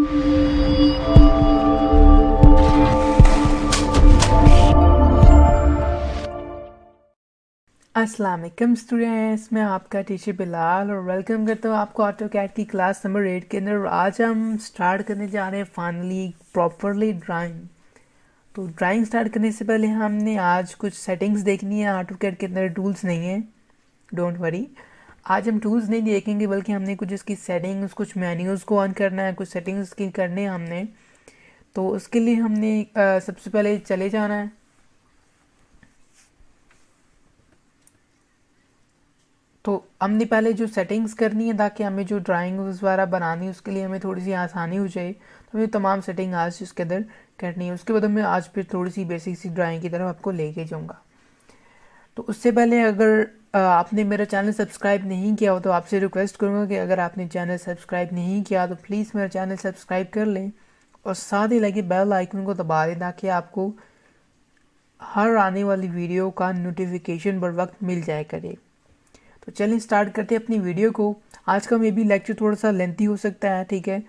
अस्सलाम वालेकुम स्टूडेंट्स, मैं आपका टीचर बिलाल और वेलकम करता हूँ आपको ऑटोकैड की क्लास नंबर 8 के अंदर। आज हम स्टार्ट करने जा रहे हैं फाइनली प्रॉपरली ड्राइंग। तो ड्राइंग स्टार्ट करने से पहले हमने आज कुछ सेटिंग्स देखनी है। ऑटोकैड के अंदर टूल्स नहीं है, डोंट वरी। आज हम टूल्स नहीं देखेंगे बल्कि हमने कुछ इसकी सेटिंग्स, कुछ मेन्यूज़ को ऑन करना है, कुछ सेटिंग्स की करने हैं हमने। तो उसके लिए हमने सबसे पहले चले जाना है। तो हमने पहले जो सेटिंग्स करनी है ताकि हमें जो ड्राइंग वगैरह बनानी है उसके लिए हमें थोड़ी सी आसानी हो जाए, तो हमें तमाम सेटिंग आज इसके अंदर करनी है। उसके बाद मैं आज फिर थोड़ी सी बेसिक सी ड्राइंग की तरफ आपको लेके जाऊँगा। तो उससे पहले अगर आपने मेरा चैनल सब्सक्राइब नहीं किया हो तो आपसे रिक्वेस्ट करूँगा कि अगर आपने चैनल सब्सक्राइब नहीं किया तो प्लीज़ मेरा चैनल सब्सक्राइब कर लें और साथ ही लगे बेल आइकन को दबा दें ताकि आपको हर आने वाली वीडियो का नोटिफिकेशन बर वक्त मिल जाया करे। तो चलिए स्टार्ट करते हैं अपनी वीडियो को। आज का मे बी लेक्चर थोड़ा सा लेंथी हो सकता है, ठीक है,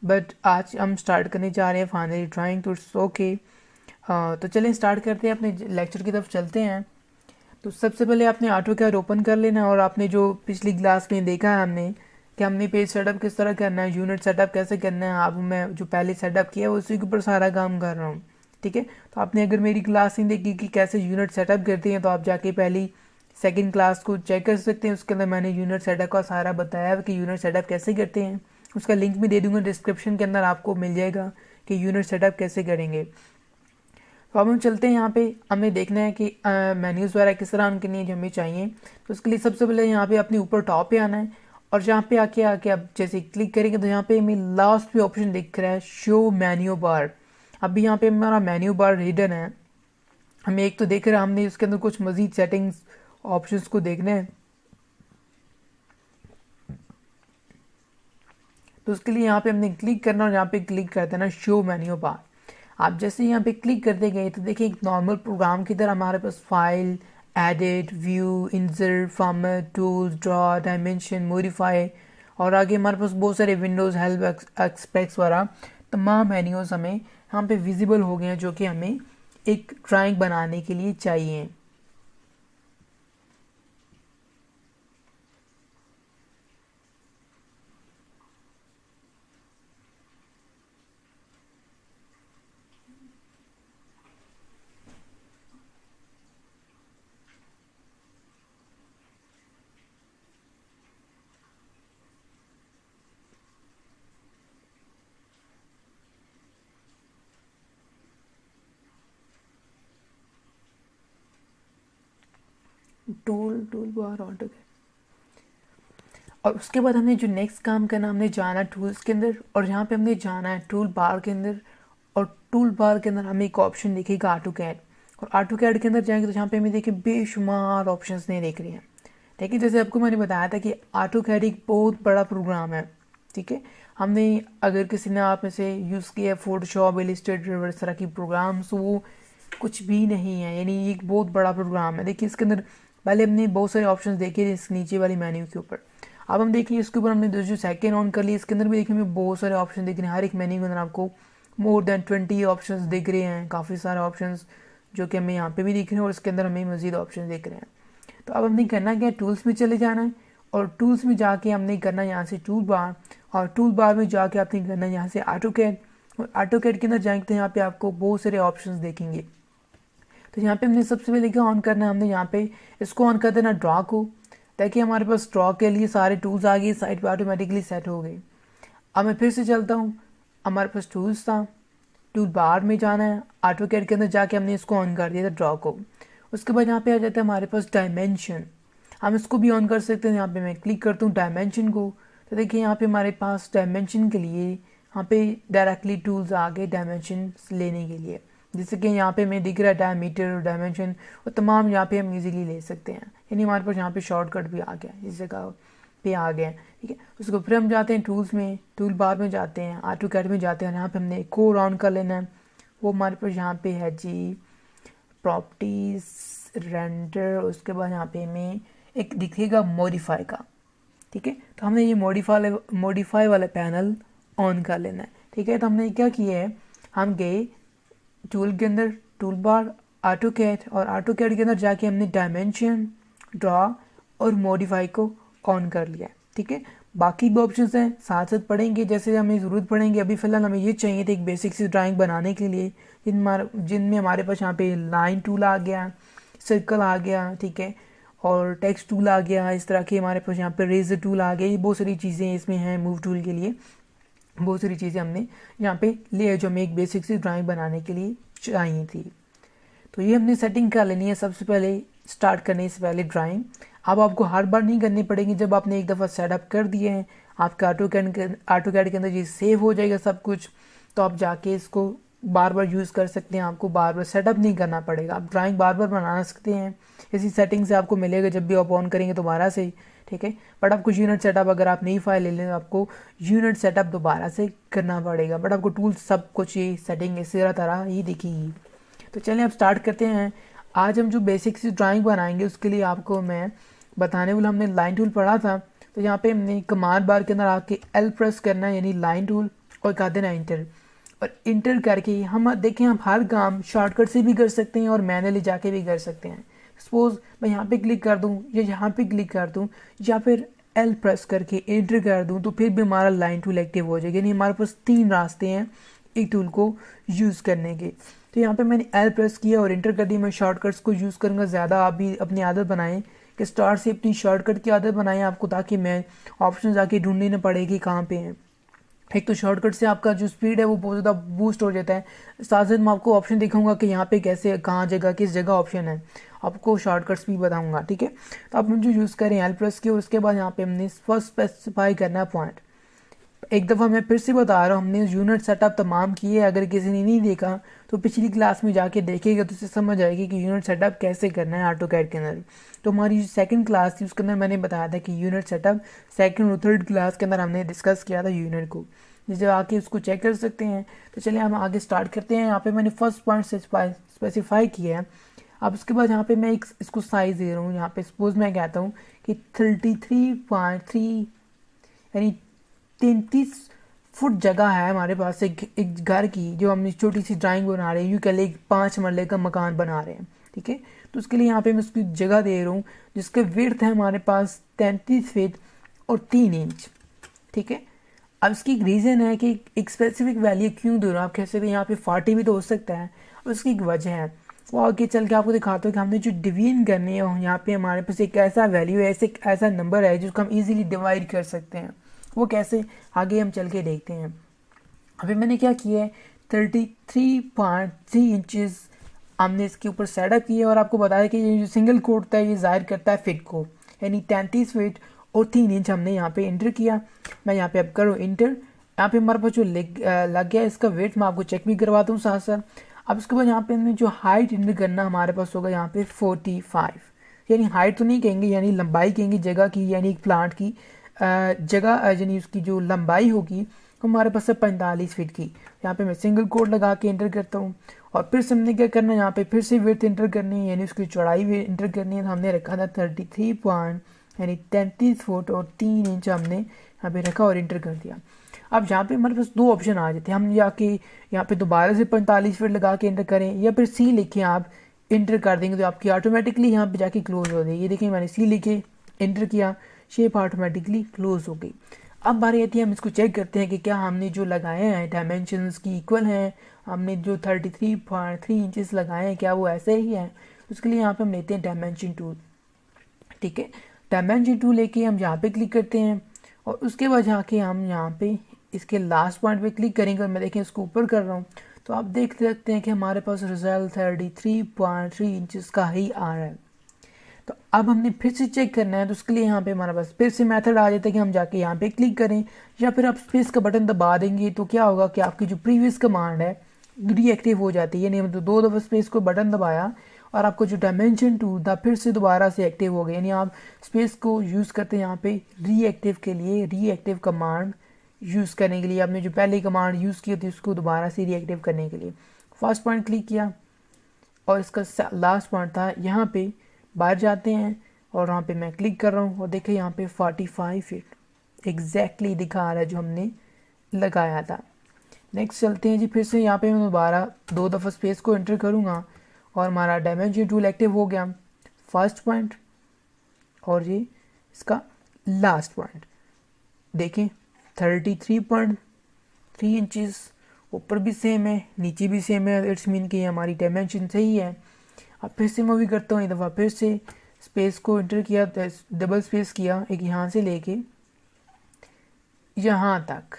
बट आज हम स्टार्ट करने जा रहे हैं फाइनली ड्राइंग, तो इट्स ओके। तो चलिए स्टार्ट करते हैं, अपने लेक्चर की तरफ चलते हैं। तो सबसे पहले आपने ऑटोकैड ओपन कर लेना और आपने जो पिछली क्लास में देखा है हमने कि हमने पेज सेटअप किस तरह करना है, यूनिट सेटअप कैसे करना है, अब मैं जो पहले सेटअप किया है उसी के ऊपर सारा काम कर रहा हूँ, ठीक है। तो आपने अगर मेरी क्लास नहीं देखी कि कैसे यूनिट सेटअप करते हैं तो आप जाके पहली सेकंड क्लास को चेक कर सकते हैं। उसके अंदर मैंने यूनिट सेटअप का सारा बताया कि यूनिट सेटअप कैसे करते हैं। उसका लिंक भी दे दूंगा डिस्क्रिप्शन के अंदर, आपको मिल जाएगा कि यूनिट सेटअप कैसे करेंगे। तो अब हम चलते हैं, यहाँ पे हमें देखना है कि मेन्यूज़ वगैरह किस तरह ऑन करनी है जो हमें चाहिए। तो उसके लिए सबसे पहले यहाँ पे अपने ऊपर टॉप पे आना है और जहाँ पे आके आप जैसे क्लिक करेंगे तो यहाँ पे हमें लास्ट पे ऑप्शन दिख रहा है शो मेन्यू बार। अभी यहाँ पे हमारा मेन्यू बार हिडन है, हमें एक तो देख रहा है, हमने उसके अंदर कुछ मज़ीद सेटिंग्स ऑप्शंस को देखना है। तो उसके लिए यहाँ पे हमने क्लिक करना और यहाँ पे क्लिक कर देना शो मेन्यू बार। आप जैसे यहाँ पे क्लिक करते गए तो देखिए एक नॉर्मल प्रोग्राम की तरह हमारे पास file, edit, view, insert, format, tools, draw, dimension, modify और आगे हमारे पास बहुत सारे विंडोज़, हेल्प, एक्सपेक्ट्स वगैरह तमाम मेन्यूज़ हमें यहाँ पे विजिबल हो गए हैं जो कि हमें एक ड्राइंग बनाने के लिए चाहिए। Tool bar AutoCAD. और उसके बाद हमने जो नेक्स्ट काम करना, हमने जाना टूल्स के अंदर और यहाँ पे हमने जाना है टूल बार के अंदर। और टूल बार के अंदर हमें एक ऑप्शन दिखेगा ऑटोकैड, और ऑटोकैड के अंदर जाएंगे तो यहाँ पे हमें देखिए बेशुमार ऑप्शंस नहीं दिख रहे हैं। देखिए जैसे आपको मैंने बताया था कि ऑटोकैड एक बहुत बड़ा प्रोग्राम है, ठीक है। हमने अगर किसी ने आप में से यूज़ किया है फोटोशॉप, इलस्ट्रेटर, इस तरह की प्रोग्राम्स, वो कुछ भी नहीं है, यानी एक बहुत बड़ा प्रोग्राम है। देखिए इसके अंदर पहले हमने बहुत सारे ऑप्शंस देखे इस नीचे वाली मेन्यू के ऊपर। अब हम देखिए इसके ऊपर हमने जो सेकंड ऑन कर लिया, इसके अंदर भी देखिए हमें बहुत सारे ऑप्शन दिख रहे हैं। हर एक मेन्यू के अंदर आपको मोर देन 20 ऑप्शंस दिख रहे हैं, काफ़ी सारे ऑप्शंस जो कि हमें यहाँ पे भी दिख रहे हैं और इसके अंदर हमें मज़ीद ऑप्शन दिख रहे हैं। तो अब हमने करना क्या है, टूल्स में चले जाना है और टूल्स में जाके हमने करना यहाँ से टूल बार, और टूल बार में जाके आपने करना यहाँ से ऑटोकैड। और ऑटोकैड के अंदर जाएंगे तो यहाँ पे आपको बहुत सारे ऑप्शंस देखेंगे। तो यहाँ पे हमने सबसे पहले क्या ऑन करना है, हमने यहाँ पे इसको ऑन कर देना ड्रॉ को, ताकि हमारे पास ड्रॉ के लिए सारे टूल्स आ गए, साइड पे ऑटोमेटिकली सेट हो गए। अब मैं फिर से चलता हूँ, हमारे पास टूल्स था, टूल बार में जाना है, ऑटोकैड के अंदर जाके हमने इसको ऑन कर दिया था ड्रॉ को। उसके बाद यहाँ पे आ जाता है हमारे पास डायमेंशन, हम इसको भी ऑन कर सकते हैं। यहाँ पे मैं क्लिक करता हूँ डायमेंशन को, तो देखिए यहाँ पे हमारे पास डायमेंशन के लिए यहाँ पे डायरेक्टली टूल्स आ गए डायमेंशन लेने के लिए। जैसे कि यहाँ पे हमें दिख रहा है डायमीटर और डायमेंशन, और तमाम यहाँ पे हम इजीली ले सकते हैं, यानी हमारे पास यहाँ पे शॉर्टकट भी आ गया, इस जगह पे आ गया, ठीक है। उसको फिर हम जाते हैं टूल्स में, टूल बार में जाते हैं, ऑटोकैड में जाते हैं, यहाँ पे हमने एक कोड ऑन कर लेना है। वो हमारे पास यहाँ पे है जी प्रॉपर्टीज, रेंडर, उसके बाद यहाँ पे हमें एक दिखेगा मॉडिफाई का, ठीक है। तो हमने ये मॉडिफाई वाला पैनल ऑन कर लेना है, ठीक है। तो हमने क्या किया है, हम गए टूल के अंदर, टूल बार, ऑटो कैड, और ऑटो कैड के अंदर जाके हमने डायमेंशन, ड्रॉ और मॉडिफाई को ऑन कर लिया, ठीक है। बाकी भी ऑप्शंस हैं साथ साथ पढ़ेंगे जैसे हमें ज़रूरत पड़ेंगे। अभी फ़िलहाल हमें ये चाहिए थे एक बेसिक सी ड्राइंग बनाने के लिए, जिनमें हमारे पास यहाँ पे लाइन टूल आ गया, सर्कल आ गया, ठीक है, और टेक्स्ट टूल आ गया, इस तरह के हमारे पास यहाँ पे रेजर टूल आ गया। ये बहुत सारी चीज़ें इसमें हैं, मूव टूल के लिए बहुत सारी चीज़ें हमने यहाँ पे ले, जो हमें एक बेसिक सी ड्राइंग बनाने के लिए चाहिए थी। तो ये हमने सेटिंग कर लेनी है सबसे पहले, स्टार्ट करने से पहले ड्राइंग। अब आपको हर बार नहीं करनी पड़ेगी, जब आपने एक दफ़ा सेटअप कर दिए हैं आपके ऑटो कैड के अंदर ये सेव हो जाएगा सब कुछ, तो आप जाके इसको बार बार यूज़ कर सकते हैं, आपको बार बार सेटअप नहीं करना पड़ेगा, आप ड्राइंग बार बार बना सकते हैं। इसी सेटिंग से आपको मिलेगा जब भी आप ऑन करेंगे दोबारा से, ठीक है। बट आपको यूनिट सेटअप, अगर आप नई फाइल ले लें तो आपको यूनिट सेटअप दोबारा से करना पड़ेगा, बट आपको टूल सब कुछ ये सेटिंग इसी तरह ही दिखेगी। तो चलिए अब स्टार्ट करते हैं। आज हम जो बेसिक सी ड्राइंग बनाएंगे उसके लिए आपको मैं बताने वाला, हमने लाइन टूल पढ़ा था, तो यहाँ पे हमने कमांड बार के अंदर आके एल प्रेस करना है, यानी लाइन टूल, और कर देना इंटर। और इंटर करके हम देखें, हम हर काम शॉर्टकट से भी कर सकते हैं और मैनुअली जाके भी कर सकते हैं। सपोज मैं यहाँ पे क्लिक कर दूँ या यहाँ पे क्लिक कर दूँ या फिर एल प्रेस करके एंटर कर दूँ, तो फिर भी हमारा लाइन टूल एक्टिव हो जाएगा। यानी हमारे पास 3 रास्ते हैं एक टूल को यूज़ करने के। तो यहाँ पे मैंने एल प्रेस किया और एंटर कर दिया। मैं शॉर्टकट्स को यूज़ करूँगा ज़्यादा, आप भी अपनी आदत बनाएं कि स्टार्ट से अपनी शॉर्टकट की आदत बनाएं आपको, ताकि मैं ऑप्शन जाके ढूंढनी ना पड़ेगी कहाँ पे हैं। एक तो शॉर्टकट से आपका जो स्पीड है वो बहुत ज़्यादा बूस्ट हो जाता है। साथ साथ मैं आपको ऑप्शन दिखाऊंगा कि यहाँ पे कैसे, कहाँ जगह, किस जगह ऑप्शन है, आपको शॉर्टकट्स भी बताऊंगा, ठीक है। तो आप जो यूज़ करें एल प्रेस की, और उसके बाद यहाँ पे हमने फर्स्ट स्पेसिफाई करना है पॉइंट। एक दफ़ा मैं फिर से बता रहा हूँ, हमने यूनिट सेटअप तमाम किए, अगर किसी ने नहीं देखा तो पिछली क्लास में जाके देखेगा तो उसे समझ आएगी कि यूनिट सेटअप कैसे करना है ऑटो कैड के अंदर। तो हमारी जो सेकंड क्लास थी उसके अंदर मैंने बताया था कि यूनिट सेटअप सेकंड और थर्ड क्लास के अंदर हमने डिस्कस किया था यूनिट को, जिसे आके उसको चेक कर सकते हैं। तो चलिए हम आगे स्टार्ट करते हैं। यहाँ पे मैंने फर्स्ट पॉइंट स्पेसिफाई किया है। अब उसके बाद यहाँ पे मैं एक इसको साइज़ दे रहा हूँ। यहाँ पे सपोज मैं कहता हूँ कि 33.3 यानी 33 फुट जगह है हमारे पास एक घर की, जो हम छोटी सी ड्राइंग बना रहे हैं, यूँ कह ले 5 मरले का मकान बना रहे हैं, ठीक है। तो उसके लिए यहाँ पे मैं उसकी जगह दे रहा हूँ जिसका विड्थ है हमारे पास 33 फीट और 3 इंच, ठीक है। अब इसकी एक रीज़न है कि एक स्पेसिफिक वैल्यू क्यों दे रहा हूँ। आप कैसे भी यहाँ पे 40 भी तो हो सकता है, और उसकी एक वजह है, वो आगे चल के आपको दिखाता हूँ कि हमने जो डिवीजन करनी है, यहाँ पे हमारे पास एक ऐसा वैल्यू है, ऐसा नंबर है जिसको हम इजीली डिवाइड कर सकते हैं। वो कैसे, आगे हम चल के देखते हैं। अभी मैंने क्या किया है, 33.3 इंचज़ हमने इसके ऊपर सेटअप किया, और आपको बताया कि ये जो सिंगल कोड होता है ये ज़ाहिर करता है फिट को, यानी 33 फीट और 3 इंच हमने यहाँ पे इंटर किया। मैं यहाँ पे अब करूँ इंटर, यहाँ पे हमारे पास जो लग गया इसका वेट मैं आपको चेक भी करवाता हूँ साथ साथ। अब उसके बाद यहाँ पे हमें जो हाइट इंटर करना हमारे पास होगा यहाँ पे 45, यानी हाइट तो नहीं कहेंगे, यानी लंबाई कहेंगे जगह की, यानी एक प्लांट की जगह, यानी उसकी जो लंबाई होगी हमारे पास है 45 फीट की। यहाँ पे मैं सिंगल कोड लगा के इंटर करता हूँ, और फिर से हमने क्या करना है, यहाँ पे फिर से विड्थ इंटर करनी है, यानी उसकी चौड़ाई भी इंटर करनी है। तो हमने रखा था 33 पॉइंट यानी 33 फुट और 3 इंच हमने यहाँ पे रखा और इंटर कर दिया। अब यहाँ पे हमारे पास 2 ऑप्शन आ जाते हैं, हम जाके यहाँ पे दोबारा से 45 फीट लगा के इंटर करें, या फिर सी लिखे आप इंटर कर देंगे तो आपकी ऑटोमेटिकली यहाँ पे जाके क्लोज हो जाएगी। ये देखिए मैंने सी लिखे इंटर किया, शेप ऑटोमेटिकली क्लोज हो गई। अब बारी आती है, हम इसको चेक करते हैं कि क्या हमने जो लगाए हैं डायमेंशंस की इक्वल हैं, हमने जो 33.3 इंचेस लगाए हैं क्या वो ऐसे ही है। उसके लिए यहाँ पे हम लेते हैं डायमेंशन टूल, ठीक है। डायमेंशन टूल लेके हम यहाँ पे क्लिक करते हैं, और उसके बाद जाके हम यहाँ पे इसके लास्ट पॉइंट पे क्लिक करेंगे, और मैं देखें इसको ऊपर कर रहा हूँ, तो आप देख सकते हैं कि हमारे पास रिजल्ट 33.3 इंचेस का ही आ रहा है। तो अब हमने फिर से चेक करना है, तो उसके लिए यहाँ पे हमारे पास फिर से मेथड आ जाता है कि हम जाके यहाँ पे क्लिक करें, या फिर आप स्पेस का बटन दबा देंगे तो क्या होगा कि आपकी जो प्रीवियस कमांड है रीएक्टिव हो जाती है। यानी मतलब 2 दफ़ा स्पेस को बटन दबाया और आपको जो डायमेंशन टूल था फिर से दोबारा से एक्टिव हो गया। यानी आप स्पेस को यूज़ करते हैं यहाँ पे रीएक्टिव के लिए, रीएक्टिव कमांड यूज़ करने के लिए। आपने जो पहले कमांड यूज़ की थी उसको दोबारा से रीएक्टिव करने के लिए फर्स्ट पॉइंट क्लिक किया, और इसका लास्ट पॉइंट था यहाँ पे बाहर जाते हैं, और वहाँ पे मैं क्लिक कर रहा हूँ, और देखिए यहाँ पे 45 फीट एग्जैक्टली दिखा रहा है जो हमने लगाया था। नेक्स्ट चलते हैं जी, फिर से यहाँ पे मैं दोबारा 2 दफ़ा स्पेस को एंटर करूँगा और हमारा डायमेंशन टूल एक्टिव हो गया, फर्स्ट पॉइंट और ये इसका लास्ट पॉइंट। देखें 33.3 इंचज़, ऊपर भी सेम है नीचे भी सेम है, इट्स मीन कि हमारी डायमेंशन सही है। अब फिर से मूवी करता हूँ एक दफ़ा, फिर से स्पेस को एंटर किया, डबल स्पेस किया, एक यहाँ से लेके यहाँ तक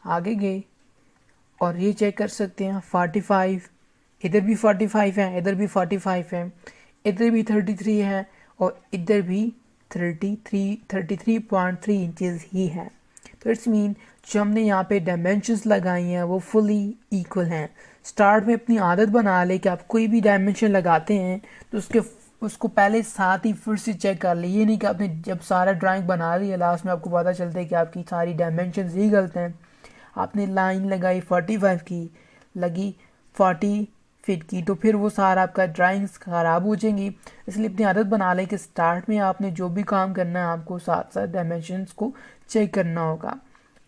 आगे गए और ये चेक कर सकते हैं 45, इधर भी 45 है, इधर भी 45 है, इधर भी 33 है और इधर भी 33.3 इंचज़ ही है। तो इट्स मीन जो हमने यहाँ पे डायमेंशंस लगाई हैं वो फुली इक्वल हैं। स्टार्ट में अपनी आदत बना ले कि आप कोई भी डायमेंशन लगाते हैं तो उसको पहले साथ ही फिर से चेक कर ले। ये नहीं कि आपने जब सारा ड्राइंग बना लिया लास्ट में आपको पता चलता है कि आपकी सारी डायमेंशंस ही गलत हैं। आपने लाइन लगाई 45 की, लगी 40 फिट की, तो फिर वो सारा आपका ड्राइंग्स ख़राब हो जाएंगी। इसलिए अपनी आदत बना लें कि स्टार्ट में आपने जो भी काम करना है आपको साथ साथ डायमेंशंस को चेक करना होगा।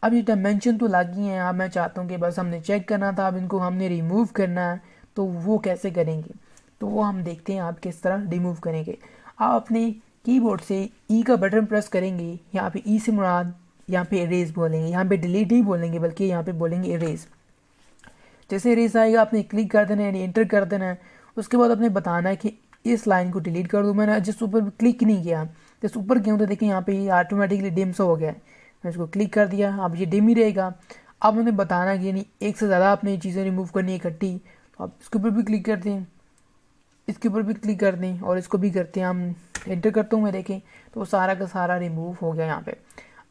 अब ये डायमेंशन तो लगी हैं, अब मैं चाहता हूँ कि बस हमने चेक करना था, अब इनको हमने रिमूव करना है। तो वो कैसे करेंगे, तो वो हम देखते हैं आप किस तरह रिमूव करेंगे। आप अपने कीबोर्ड से ई का बटन प्रेस करेंगे, यहाँ पे ई से मुराद यहाँ पे इरेज बोलेंगे, यहाँ पे डिलीट नहीं बोलेंगे बल्कि यहाँ पे बोलेंगे इरेज। जैसे इरेज आएगा आपने क्लिक कर देना है, एंटर कर देना है। उसके बाद आपने बताना है कि इस लाइन को डिलीट कर दूँ। मैंने जिस ऊपर क्लिक नहीं किया, जिस ऊपर क्यों, तो देखिए यहाँ पे ये ऑटोमेटिकली डिम सा हो गया है। मैं इसको क्लिक कर दिया, अब ये डिम ही रहेगा। अब हमें बताना है कि यानी एक से ज़्यादा आपने ये चीज़ें रिमूव करनी है इकट्ठी, तो आप इसके ऊपर भी क्लिक करते हैं, इसके ऊपर भी क्लिक कर दें और इसको भी करते हैं हम। एंटर करता हूँ मैं, देखें तो सारा का सारा रिमूव हो गया यहाँ पे।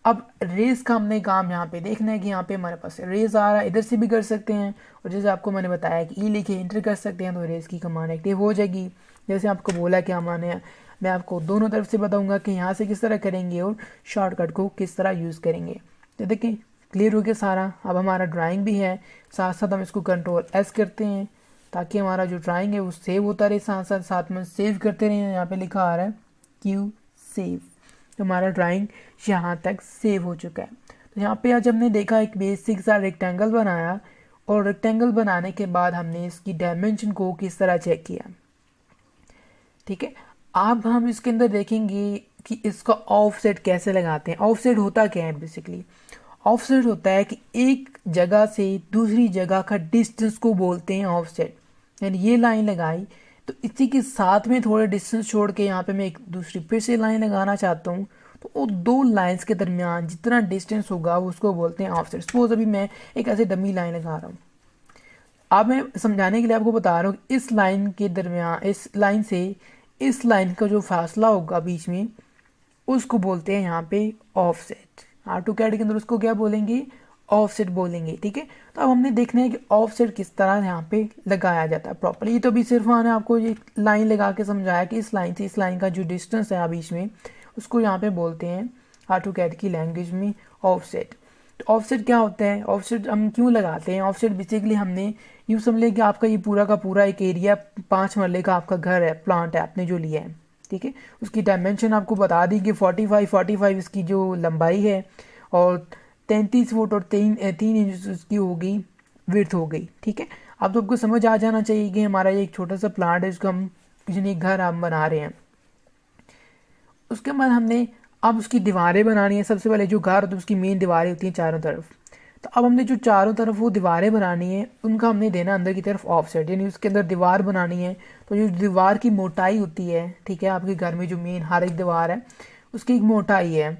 अब रेस का हमने काम यहाँ पे देखना है कि यहाँ पे हमारे पास रेस आ रहा है, इधर से भी कर सकते हैं और जैसे आपको मैंने बताया कि ई लिखे एंटर कर सकते हैं तो रेस की कमांड एक्टिव हो जाएगी। जैसे आपको बोला कि मैं आपको दोनों तरफ से बताऊँगा कि यहाँ से किस तरह करेंगे और शॉर्टकट को किस तरह यूज़ करेंगे। तो देखिए क्लियर हो गया सारा। अब हमारा ड्राइंग भी है, साथ साथ हम इसको कंट्रोल एस करते हैं ताकि हमारा जो ड्राइंग है वो सेव होता रहे, साथ साथ साथ में सेव करते रहे। यहाँ पे लिखा आ रहा है क्यू सेव, तो हमारा ड्राइंग यहाँ तक सेव हो चुका है। तो यहाँ पे आज हमने देखा एक बेसिक सा रेक्टेंगल बनाया और रेक्टेंगल बनाने के बाद हमने इसकी डायमेंशन को किस तरह चेक किया। ठीक है, अब हम इसके अंदर देखेंगे कि इसका ऑफसेट कैसे लगाते हैं। ऑफसेट होता क्या है, बेसिकली ऑफसेट होता है कि एक जगह से दूसरी जगह का डिस्टेंस को बोलते हैं ऑफसेट। यानी ये लाइन लगाई तो इसी के साथ में थोड़ा डिस्टेंस छोड़ के यहाँ पे मैं एक दूसरी फिर से लाइन लगाना चाहता हूँ, तो वो दो लाइंस के दरमियान जितना डिस्टेंस होगा वो उसको बोलते हैं ऑफसेट। सपोज अभी मैं एक ऐसे डमी लाइन लगा रहा हूँ, अब मैं समझाने के लिए आपको बता रहा हूँ इस लाइन के दरमियान, इस लाइन से इस लाइन का जो फासला होगा बीच में उसको बोलते हैं यहाँ पे ऑफसेट। AutoCAD के अंदर उसको क्या बोलेंगे, ऑफसेट बोलेंगे। ठीक है, तो अब हमने देखना है कि ऑफसेट किस तरह यहाँ पे लगाया जाता है प्रॉपर्ली। तो अभी सिर्फ मैंने आपको ये लाइन लगा के समझाया कि इस लाइन से इस लाइन का जो डिस्टेंस है बीच में उसको यहाँ पे बोलते हैं AutoCAD की लैंग्वेज में ऑफसेट। तो ऑफसेट क्या होता है, ऑफसेट हम क्यों लगाते हैं। ऑफसेट बेसिकली हमने यूँ समझ लें कि आपका ये पूरा का पूरा एक एरिया 5 मरले का आपका घर है, प्लांट है आपने जो लिया है। ठीक है, उसकी डायमेंशन आपको बता दी कि 45 इसकी जो लंबाई है और 33 फुट और 3 इंच उसकी हो गई विड्थ हो गई। ठीक है, अब तो आपको समझ आ जाना चाहिए कि हमारा ये एक छोटा सा प्लांट है, इसको हम किसी घर हम बना रहे हैं। उसके बाद हमने अब उसकी दीवारें बनानी है। सबसे पहले जो घर होता है उसकी मेन दीवारें होती हैं चारों तरफ, तो अब हमने जो चारों तरफ वो दीवारें बनानी है उनका हमने देना अंदर की तरफ ऑफसेट। यानी उसके अंदर दीवार बनानी है तो जो दीवार की मोटाई होती है, ठीक है, आपके घर में जो मेन हर एक दीवार है उसकी एक मोटाई है,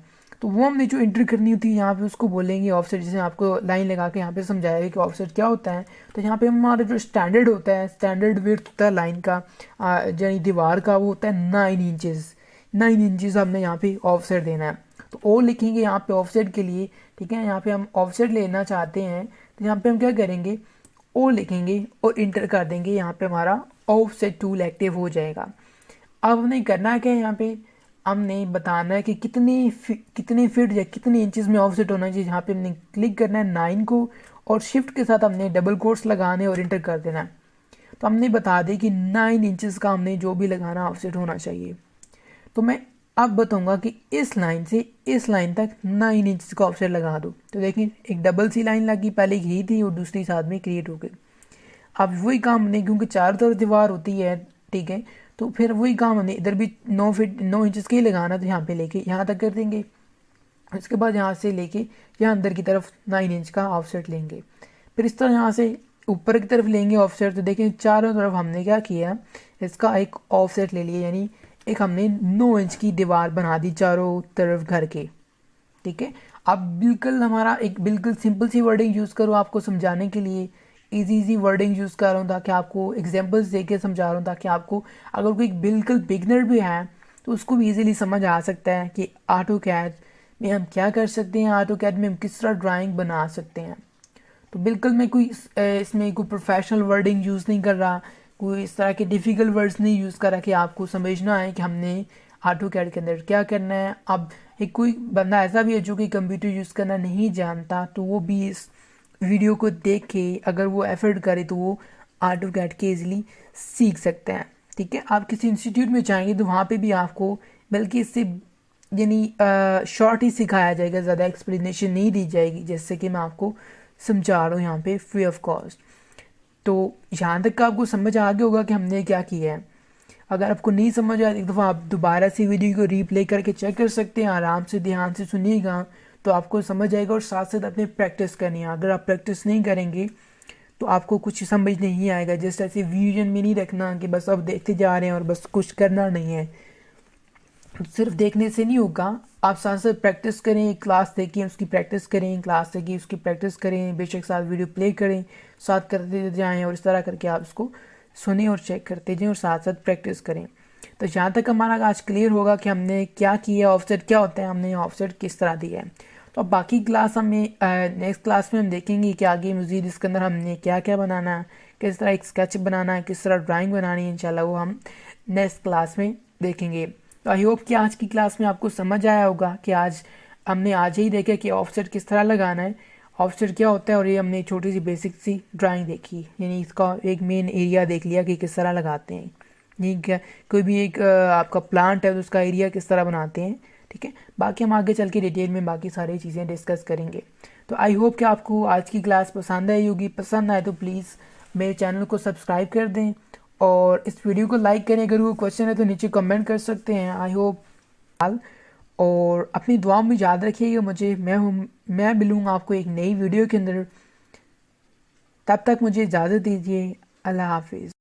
तो वो हमने जो एंट्री करनी होती है यहाँ पे उसको बोलेंगे ऑफसेट। जैसे आपको लाइन लगा के यहाँ पे समझाएगा कि ऑफसेट क्या होता है। तो यहाँ पे हमारा जो स्टैंडर्ड होता है, स्टैंडर्ड विड्थ होता है लाइन का यानी दीवार का, वो होता है 9 इंचज़ हमने यहाँ पे ऑफसेट देना है। तो ओ लिखेंगे यहाँ पे ऑफसेट के लिए। ठीक है, यहाँ पे हम ऑफसेट लेना चाहते हैं तो यहाँ पे हम क्या करेंगे, ओ लिखेंगे और इंटर कर देंगे। यहाँ पे हमारा ऑफसेट टूल एक्टिव हो जाएगा। अब हमने करना क्या है, यहाँ पे हमने बताना है कि कितने फीट या कितने इंचेस में ऑफसेट होना चाहिए। यहाँ पे हमने क्लिक करना है 9 को और शिफ्ट के साथ हमने डबल कोट्स लगाने और इंटर कर देना है। तो हमने बता दी कि 9 इंचेस का हमने जो भी लगाना ऑफसेट होना चाहिए। तो मैं अब बताऊंगा कि इस लाइन से इस लाइन तक 9 इंच का ऑफसेट लगा दो। तो देखिए एक डबल सी लाइन लगी, पहले यही थी और दूसरी साथ में क्रिएट हो गई। अब वही काम हमने, क्योंकि चारों तरफ दीवार होती है, ठीक है, तो फिर वही काम हमने इधर भी 9 इंच का ही लगाना, तो यहाँ पे लेके यहाँ तक कर देंगे। उसके बाद यहाँ से लेके यहाँ अंदर की तरफ 9 इंच का ऑफसेट लेंगे। फिर इस तरह यहाँ से ऊपर की तरफ लेंगे ऑफसेट। तो देखें चारों तरफ हमने क्या किया, इसका एक ऑफसेट ले लिया, यानी एक हमने 9 इंच की दीवार बना दी चारों तरफ घर के, ठीक है। अब बिल्कुल हमारा एक बिल्कुल सिंपल सी वर्डिंग यूज़ करो आपको समझाने के लिए, इजी वर्डिंग यूज़ कर रहा हूँ ताकि आपको एग्जांपल्स दे के समझा रहा हूँ, ताकि आपको अगर कोई बिल्कुल बिगनर भी है तो उसको भी इजीली समझ आ सकता है कि ऑटो कैड में हम क्या कर सकते हैं, ऑटो कैड में हम किस तरह ड्राइंग बना सकते हैं। तो बिल्कुल मैं कोई इसमें कोई प्रोफेशनल वर्डिंग यूज़ नहीं कर रहा, कोई इस तरह के डिफ़िकल्ट वर्ड्स नहीं यूज़ कर रहा कि आपको समझना है कि हमने ऑटो कैड के अंदर क्या करना है। अब एक कोई बंदा ऐसा भी है जो कि कंप्यूटर यूज़ करना नहीं जानता, तो वो भी इस वीडियो को देख के अगर वो एफर्ट करे तो वो ऑटो कैड के ईजिली सीख सकते हैं, ठीक है। आप किसी इंस्टीट्यूट में जाएंगे तो वहाँ पे भी आपको बल्कि इससे यानी शॉर्ट ही सिखाया जाएगा, ज़्यादा एक्सप्लेनेशन नहीं दी जाएगी, जैसे कि मैं आपको समझा रहा हूँ यहाँ पे फ्री ऑफ कॉस्ट। तो यहाँ तक का आपको समझ आ गया होगा कि हमने क्या किया है। अगर आपको नहीं समझ आया एक दफ़ा आप दोबारा से वीडियो को रीप्ले करके चेक कर सकते हैं, आराम से ध्यान से सुनिएगा तो आपको समझ आएगा। और साथ साथ अपने प्रैक्टिस करनी है, अगर आप प्रैक्टिस नहीं करेंगे तो आपको कुछ समझ नहीं आएगा। जस्ट ऐसे विजन में नहीं रखना कि बस अब देखते जा रहे हैं और बस कुछ करना नहीं है, सिर्फ देखने से नहीं होगा। आप साथ साथ प्रैक्टिस करें, क्लास देखिए उसकी प्रैक्टिस करें, क्लास देखिए उसकी प्रैक्टिस करें, बेशक साथ वीडियो प्ले करें, साथ करते जाएं और इस तरह करके आप उसको सुने और चेक करते जाएं और साथ साथ प्रैक्टिस करें। तो यहाँ तक हमारा आज क्लियर होगा कि हमने क्या किया, ऑफसेट क्या होता है, हमने ऑफसेट किस तरह दिया है। तो अब बाकी क्लास हमें नेक्स्ट क्लास में हम देखेंगे कि आगे मज़ीद इसके अंदर हमने क्या क्या बनाना है, किस तरह एक स्केच बनाना है, किस तरह ड्राइंग बनानी है, इंशाल्लाह वो हम नेक्स्ट क्लास में देखेंगे। तो आई होप कि आज की क्लास में आपको समझ आया होगा कि आज हमने आज ही देखा कि ऑफसेट किस तरह लगाना है, ऑफसेट क्या होता है, और ये हमने छोटी सी बेसिक सी ड्राइंग देखी, यानी इसका एक मेन एरिया देख लिया कि किस तरह लगाते हैं। ठीक है, कोई भी एक आपका प्लांट है तो उसका एरिया किस तरह बनाते हैं, ठीक है। बाकी हम आगे चल के डिटेल में बाकी सारी चीज़ें डिस्कस करेंगे। तो आई होप कि आपको आज की क्लास पसंद आई होगी। पसंद आए तो प्लीज़ मेरे चैनल को सब्सक्राइब कर दें और इस वीडियो को लाइक करें। अगर कोई क्वेश्चन है तो नीचे कमेंट कर सकते हैं। आई होप, और अपनी दुआ में याद रखिएगा मुझे। मैं मिलूँगा आपको एक नई वीडियो के अंदर। तब तक मुझे इजाज़त दीजिए। अल्लाह हाफिज़।